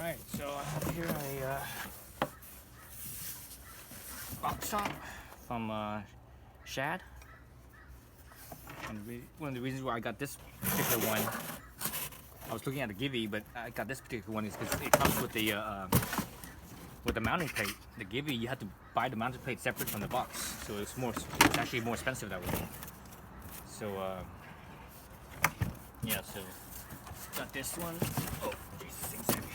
Alright, so I have here a box top from Shad. And one of the reasons why I got this particular one, I was looking at the Givy, but I got this particular one is because it comes with the mounting plate. The Givy, you have to buy the mounting plate separate from the box, so it's actually more expensive that way. So yeah, so got this one. Oh, Jesus, thing's heavy.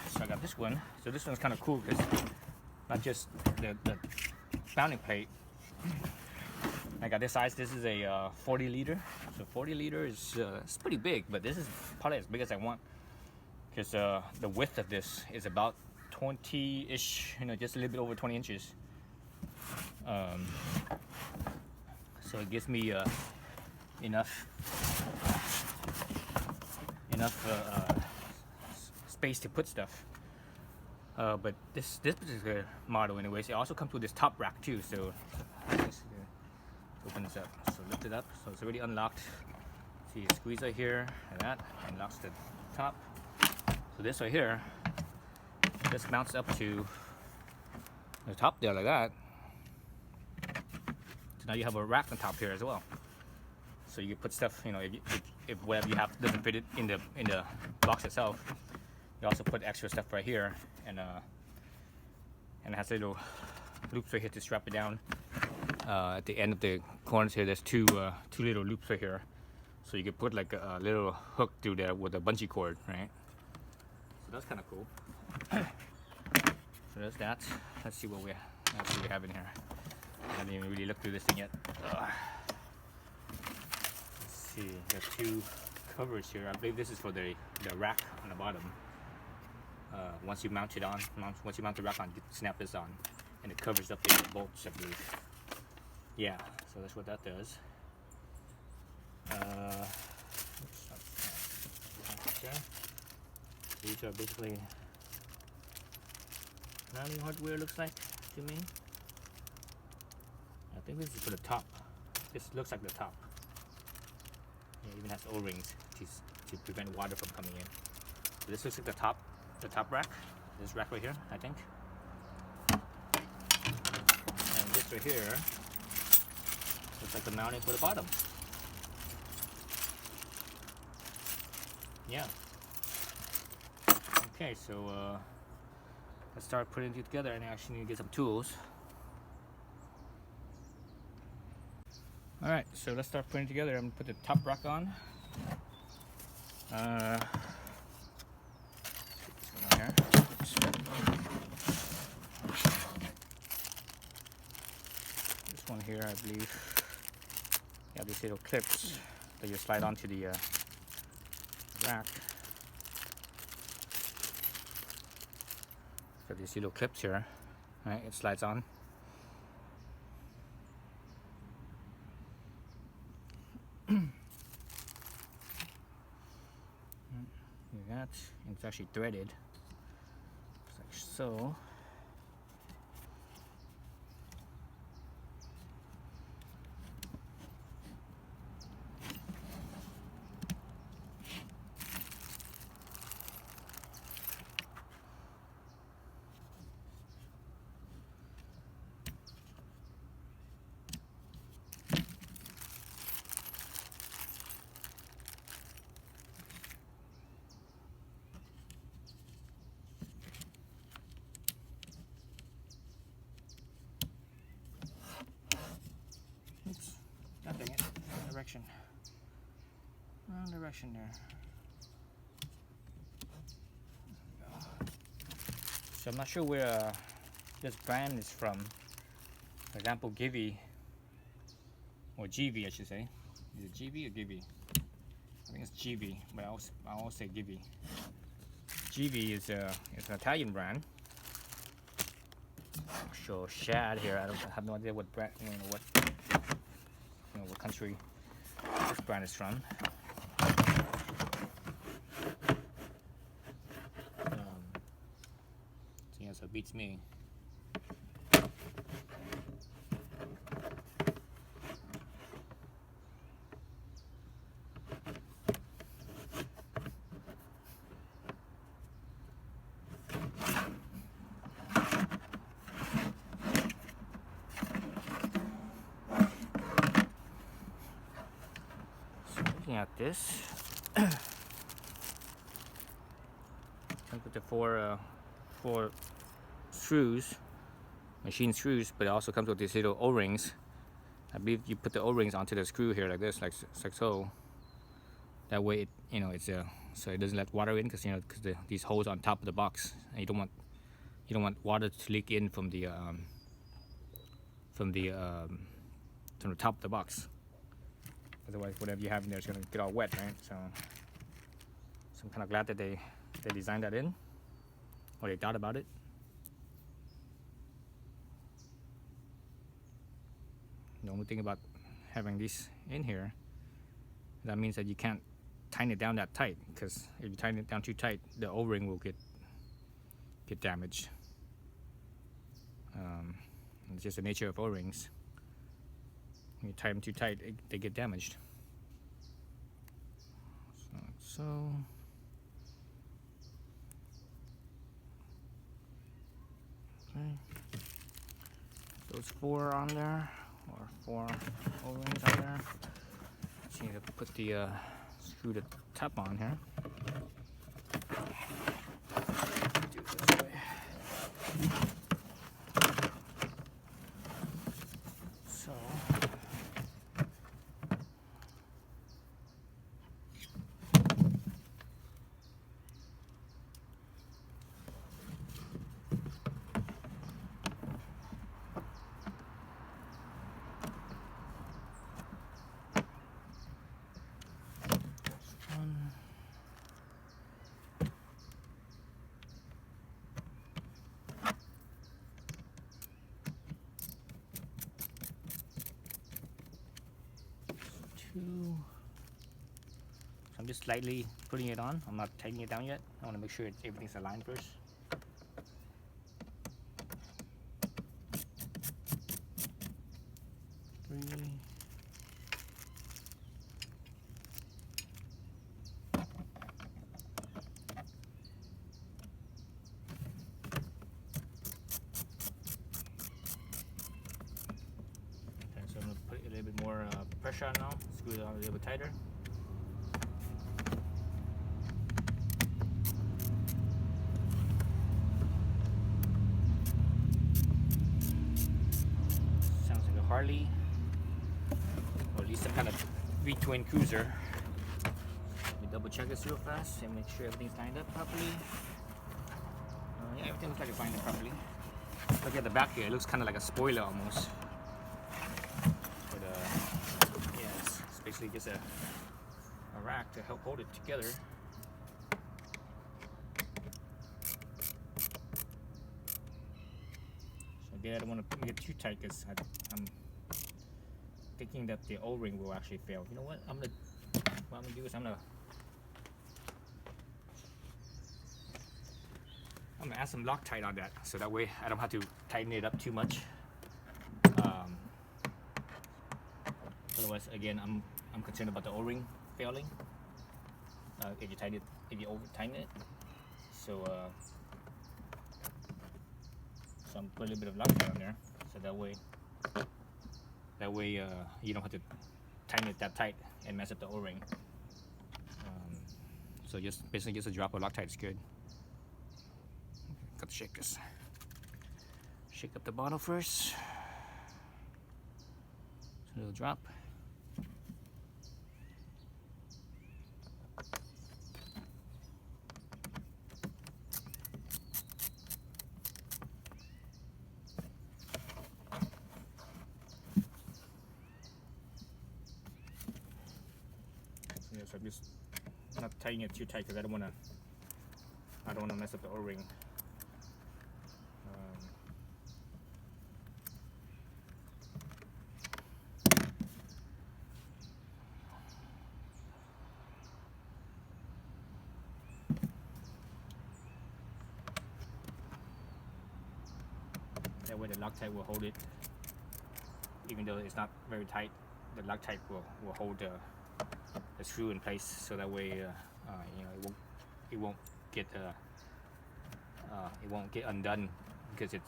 So I got this one. So this one's kind of cool because not just the mounting plate. I got this size. This is a 40 liter. So 40 liter is it's pretty big, but this is probably as big as I want because the width of this is about 20-ish, just a little bit over 20 inches. So it gives me enough space to put stuff. But this particular model, anyways, it also comes with this top rack too. So let's open this up. So lift it up. So it's already unlocked. See, you squeeze right here, and that unlocks the top. So this right here, this mounts up to the top there like that. So now you have a rack on top here as well. So you can put stuff, if whatever you have doesn't fit it in the box itself. You also put extra stuff right here, and it has little loops right here to strap it down. At the end of the corners here, there's two little loops right here, so you can put like a little hook through there with a bungee cord, right? So that's kind of cool. So there's that. Let's see what we have in here. I haven't even really looked through this thing yet. Let's see, there's two covers here. I believe this is for the rack on the bottom. Once you mount it on, once you mount the rack on, you snap this on, and it covers up the bolts, I believe. Yeah, so that's what that does. These are basically mounting hardware, looks like to me. I think this is for the top. This looks like the top. It even has O-rings to prevent water from coming in. So this looks like the top rack. This rack right here, I think. And this right here looks like the mounting for the bottom. Yeah. Okay, so let's start putting it together, and I actually need to get some tools. Alright, so let's start putting it together. I'm gonna put the top rack on. This one here, I believe, you have these little clips that you slide onto the rack. So these little clips here, right? It slides on. That it's actually threaded, just like so. Oops, God dang it, wrong direction there. So I'm not sure where this brand is from. For example, Givy, or GV I should say. Is it GV or Givy? I think it's GV, but I always say Givy. GV is an Italian brand. I'll show Shad here. I have no idea what brand, what country this brand is from. So yeah, so it beats me. looking at this, comes with the four screws, machine screws, but it also comes with these little O-rings. I believe you put the O-rings onto the screw here like this, like so. That way, it, you know, it's so it doesn't let water in, because you know, these holes on top of the box, and you don't want water to leak in from the top of the box. Otherwise, whatever you have in there is gonna get all wet, right? So I'm kind of glad that they designed that in, or they thought about it. The only thing about having these in here, that means that you can't tighten it down that tight, because if you tighten it down too tight, the O-ring will get damaged. It's just the nature of O-rings. When you tie them too tight, they get damaged. So okay. Those 4 on there, or 4 O-rings on there. Just need to put the screw the top on here. Do it this way. So I'm just slightly putting it on. I'm not tightening it down yet. I want to make sure everything's aligned first. Three. Okay, so I'm going to put a little bit more pressure on now. Screw it on a little bit tighter. Harley, or at least some kind of V-twin cruiser. Let me double check this real fast and make sure everything's lined up properly. Yeah, everything looks like it's lined up properly. Look at the back here, it looks kind of like a spoiler almost. But yeah, it's basically just a rack to help hold it together. So again, I don't want to make it too tight, because I'm thinking that the O-ring will actually fail. You know what? What I'm gonna do is I'm gonna add some Loctite on that, so that way I don't have to tighten it up too much. Otherwise, again, I'm concerned about the O-ring failing if you over tighten it. So I'm putting a little bit of Loctite on there, so that way you don't have to tighten it that tight and mess up the O-ring. So basically just a drop of Loctite is good. Got to shake this. Shake up the bottle first. A little drop. So I'm just not tying it too tight, because I don't want to mess up the O-ring. That way the Loctite will hold it, even though it's not very tight. The Loctite will hold the screw in place, so that way it won't get undone because it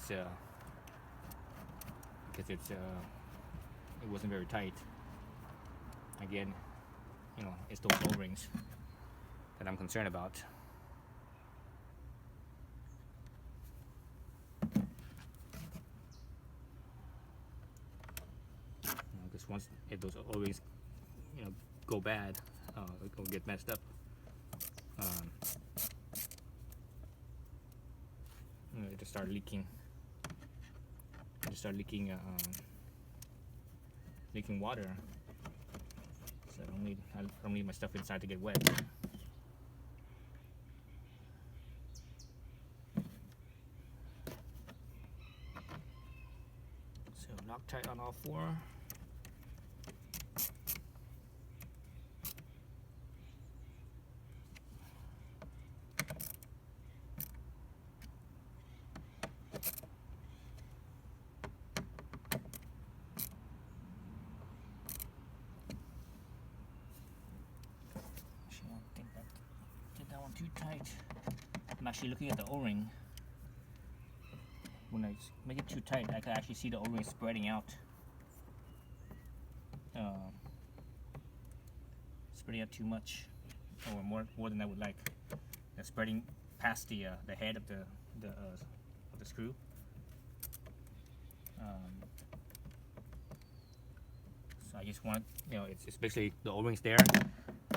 wasn't very tight. Again, you know, it's those O-rings that I'm concerned about. Because once if those O-rings, you know, go bad, it will get messed up. You know, it just start leaking. Leaking water. So I don't need my stuff inside to get wet. So Loctite on all four. Too tight. I'm actually looking at the O-ring. When I make it too tight, I can actually see the O-ring spreading out. Spreading out too much, or more than I would like. It's spreading past the head of the screw. So I just want, you know, it's basically the O-rings there.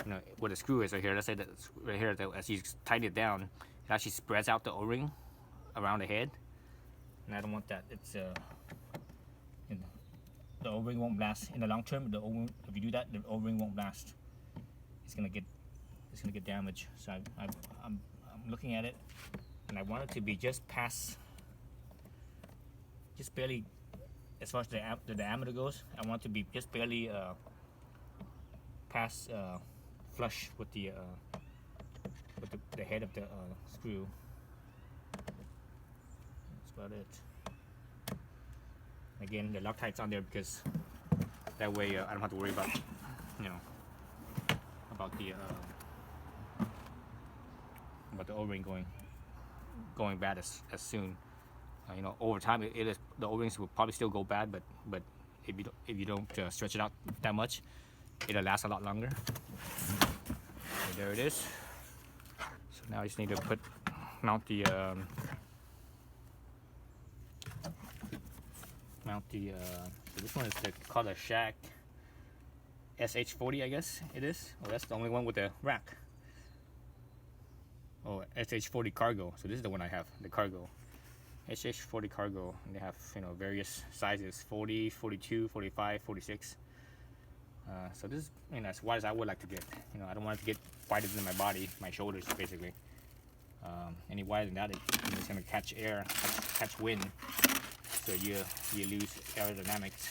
You know, where the screw is right here. Let's say that right here, that as you tighten it down, it actually spreads out the O-ring around the head, and I don't want that. It's you know, the O-ring won't last in the long term. If you do that, the O-ring won't last. It's gonna get damaged. So I'm looking at it, and I want it to be just past, just barely, as far as the diameter goes. I want it to be just barely past. Flush with the head of the screw. That's about it. Again, the Loctite's on there because that way I don't have to worry about, you know, about the O-ring going bad as soon. You know, over time the O-rings will probably still go bad, but if you don't stretch it out that much, it'll last a lot longer. So there it is. So now I just need to mount the so this one is called a Shad SH40, I guess it is. Oh, that's the only one with the rack. Oh, SH40cargo. So this is the one I have, the cargo. SH40cargo. And they have, you know, various sizes: 40, 42, 45, 46. So this is, you know, as wide as I would like to get. You know, I don't want it to get wider than my body, my shoulders, basically. Any wider than that, it's going to catch air, catch wind. So you lose aerodynamics.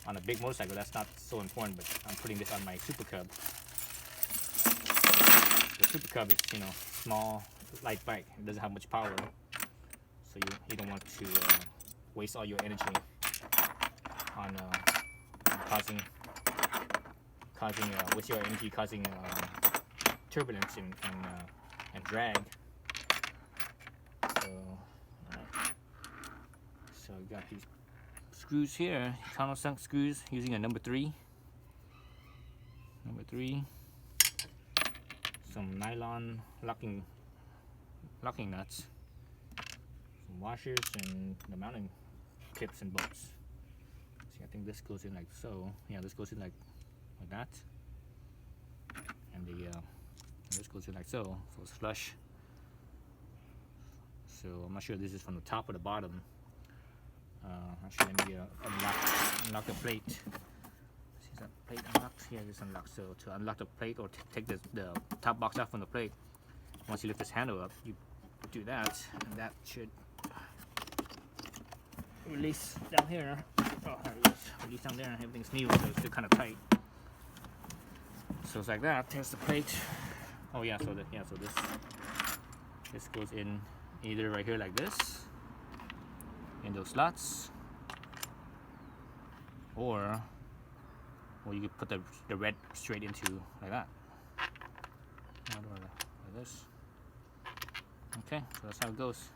On a big motorcycle, that's not so important, but I'm putting this on my Super Cub. The Super Cub is, you know, small, light bike. It doesn't have much power, so you don't want to waste all your energy on causing waste your energy causing turbulence and drag. So, alright. So we got these screws here, countersunk screws using a number 3. Number 3. Some nylon locking nuts, some washers, and the mounting clips and bolts. See, I think this goes in like so. Yeah, this goes in like that, and this goes in like so. So it's flush. So I'm not sure if this is from the top or the bottom. Actually, let me unlock the plate. See, is that plate unlocked? Yeah, it's unlocked. So to unlock the plate or take the top box off from the plate, once you lift this handle up, you do that, and that should release down here. Oh, release down there, and everything's new, so it's still kind of tight. So it's like that. There's the plate. Oh yeah, so this goes in either right here like this, in those slots, or you could put the red straight into like that. Like this. Okay, so that's how it goes.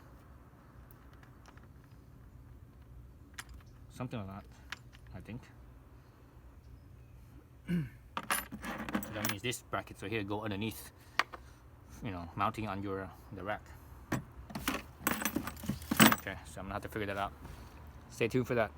Something like that, I think. So then change this bracket so here go underneath, you know, mounting on the rack. Okay, so I'm gonna have to figure that out. Stay tuned for that.